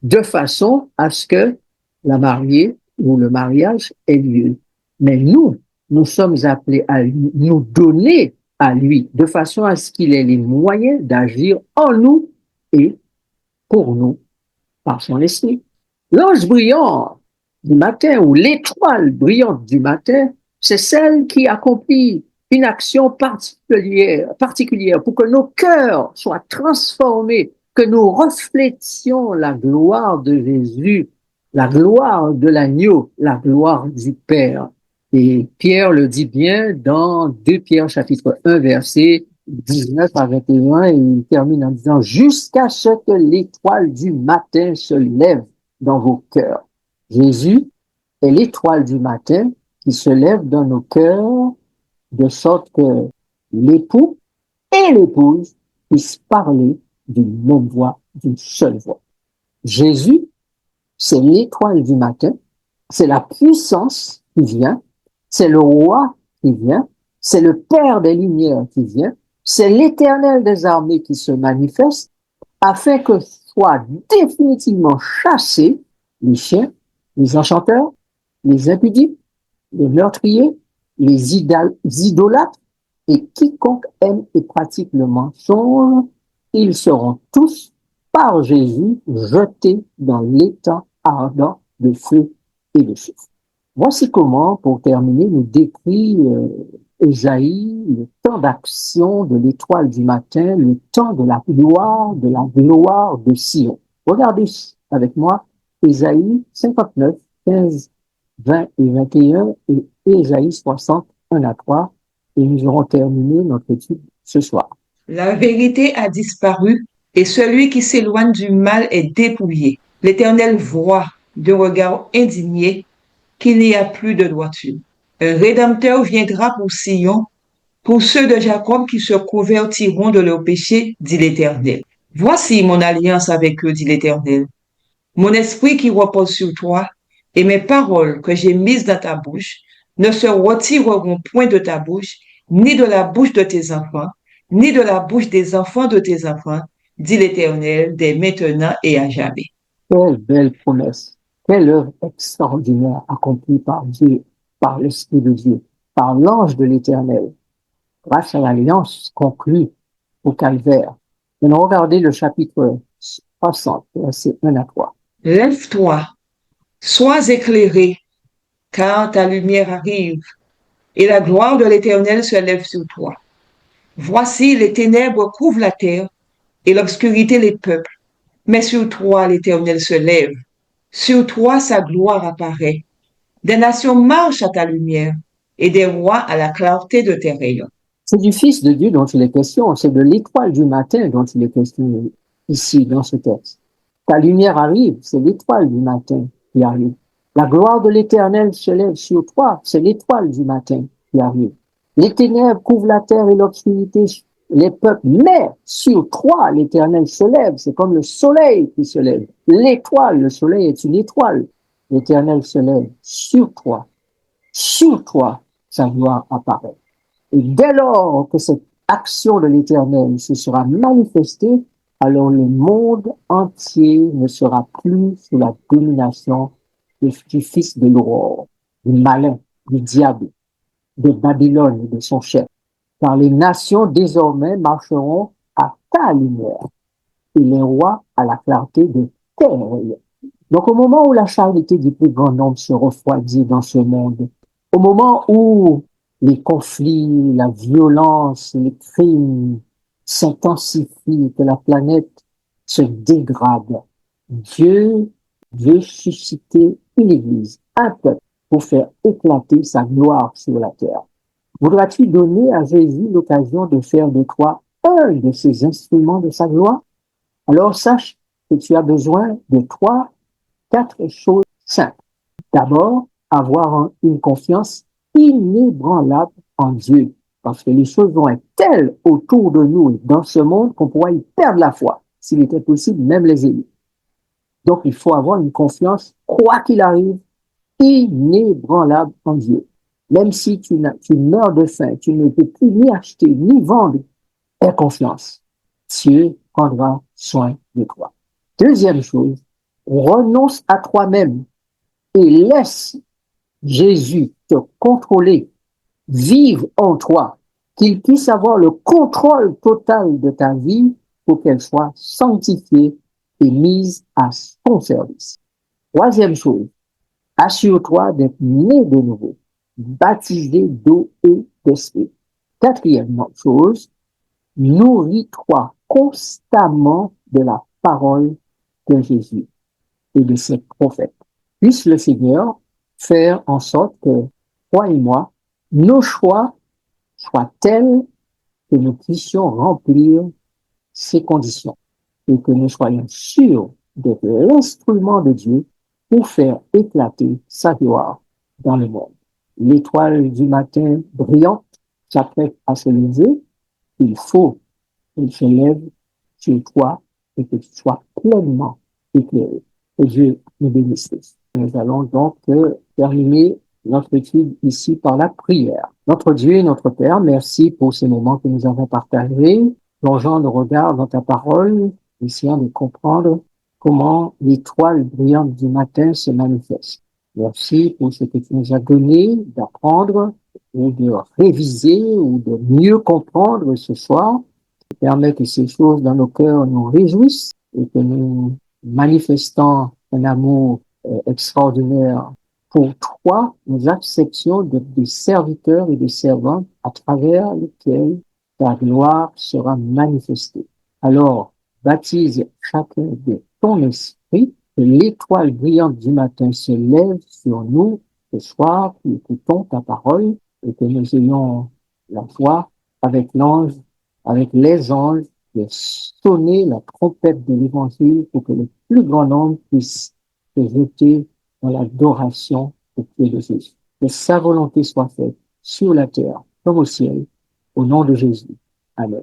[SPEAKER 1] de façon à ce que la mariée ou le mariage ait lieu. Mais nous sommes appelés à nous donner à lui, de façon à ce qu'il ait les moyens d'agir en nous et pour nous par son esprit. L'ange brillant du matin ou l'étoile brillante du matin, c'est celle qui accomplit une action particulière pour que nos cœurs soient transformés, que nous reflétions la gloire de Jésus, la gloire de l'agneau, la gloire du Père. Et Pierre le dit bien dans 2 Pierre chapitre 1 verset 19 à 21 et il termine en disant « Jusqu'à ce que l'étoile du matin se lève dans vos cœurs. » Jésus est l'étoile du matin qui se lève dans nos cœurs de sorte que l'époux et l'épouse puissent parler d'une même voix, d'une seule voix. Jésus, c'est l'étoile du matin, c'est la puissance qui vient, c'est le roi qui vient, c'est le Père des Lumières qui vient, c'est l'Éternel des armées qui se manifeste afin que soient définitivement chassés les chiens, les enchanteurs, les impudiques, les meurtriers, les idolâtres et quiconque aime et pratique le mensonge, ils seront tous par Jésus jetés dans l'étang ardent de feu et de soufre. Voici comment, pour terminer, nous décrit Ésaïe le temps d'action de l'étoile du matin, le temps de la gloire de Sion. Regardez avec moi Ésaïe 59, 15, 20 et 21 et Ésaïe 60, 1 à 3 et nous aurons terminé notre étude ce soir.
[SPEAKER 2] La vérité a disparu et celui qui s'éloigne du mal est dépouillé. L'Éternel voit d'un regard indigné qu'il n'y a plus de droiture. Un Rédempteur viendra pour Sion, pour ceux de Jacob qui se convertiront de leurs péchés, dit l'Éternel. Voici mon alliance avec eux, dit l'Éternel. Mon esprit qui repose sur toi et mes paroles que j'ai mises dans ta bouche ne se retireront point de ta bouche, ni de la bouche de tes enfants, ni de la bouche des enfants de tes enfants, dit l'Éternel, dès maintenant et à jamais.
[SPEAKER 1] Quelle belle promesse, quelle œuvre extraordinaire accomplie par Dieu, par l'Esprit de Dieu, par l'ange de l'Éternel, grâce à l'alliance conclue au calvaire. Maintenant, regardez le chapitre 60, versets 1 à 3.
[SPEAKER 2] Lève-toi, sois éclairé, car ta lumière arrive, et la gloire de l'Éternel se lève sur toi. Voici, les ténèbres couvrent la terre, et l'obscurité les peuples. Mais sur toi, l'Éternel se lève. Sur toi, sa gloire apparaît. Des nations marchent à ta lumière, et des rois à la clarté de tes rayons.
[SPEAKER 1] C'est du Fils de Dieu dont il est question, c'est de l'étoile du matin dont il est question ici, dans ce texte. Ta lumière arrive, c'est l'étoile du matin qui arrive. La gloire de l'Éternel se lève sur toi, c'est l'étoile du matin qui arrive. Les ténèbres couvrent la terre et l'obscurité les peuples, mais sur toi, l'Éternel se lève. C'est comme le soleil qui se lève. L'étoile, le soleil est une étoile. L'Éternel se lève sur toi. Sur toi, sa gloire apparaît. Et dès lors que cette action de l'Éternel se sera manifestée, alors le monde entier ne sera plus sous la domination du fils de l'aurore, du malin, du diable, de Babylone et de son chef. Car les nations désormais marcheront à ta lumière et les rois à la clarté de tes rayons. Donc au moment où la charité du plus grand nombre se refroidit dans ce monde, au moment où les conflits, la violence, les crimes s'intensifient, que la planète se dégrade, Dieu veut susciter une église, un peuple, pour faire éclater sa gloire sur la terre. Voudras-tu donner à Jésus l'occasion de faire de toi un de ces instruments de sa gloire? Alors sache que tu as besoin de 4 choses simples. D'abord, avoir une confiance inébranlable en Dieu, parce que les choses vont être telles autour de nous et dans ce monde qu'on pourrait y perdre la foi, s'il était possible, même les élus. Donc, il faut avoir une confiance, quoi qu'il arrive, inébranlable en Dieu. Même si tu meurs de faim, tu ne peux plus ni acheter, ni vendre, aie confiance. Dieu prendra soin de toi. Deuxième chose, renonce à toi-même et laisse Jésus te contrôler, vivre en toi, qu'il puisse avoir le contrôle total de ta vie pour qu'elle soit sanctifiée et mise à son service. Troisième chose, assure-toi d'être né de nouveau, baptisé d'eau et d'esprit. Quatrième chose, nourris-toi constamment de la parole de Jésus et de ses prophètes. Puisse le Seigneur faire en sorte que, toi et moi, nos choix soient tels que nous puissions remplir ces conditions et que nous soyons sûrs d'être l'instrument de Dieu pour faire éclater sa gloire dans le monde. L'étoile du matin brillante s'apprête à se lever. Il faut qu'elle se lève sur toi et que tu sois pleinement éclairé. Que Dieu nous bénisse. Nous allons donc terminer notre étude ici par la prière. Notre Dieu et notre Père, merci pour ces moments que nous avons partagés. Plongeons nos regards dans ta parole, essayant de comprendre comment l'étoile brillante du matin se manifeste. Merci pour ce que tu nous as donné d'apprendre ou de réviser ou de mieux comprendre ce soir. Permet que ces choses dans nos cœurs nous réjouissent et que nous manifestons un amour extraordinaire pour toi, nous acceptions des serviteurs et des servantes à travers lesquels ta gloire sera manifestée. Alors, baptise chacun de ton esprit, que l'étoile brillante du matin se lève sur nous ce soir, qui écoutons ta parole et que nous ayons la foi avec l'ange, avec les anges, de sonner la trompette de l'évangile pour que le plus grand nombre puisse se jeter dans l'adoration au pied de Jésus. Que sa volonté soit faite sur la terre comme au ciel, au nom de Jésus. Amen.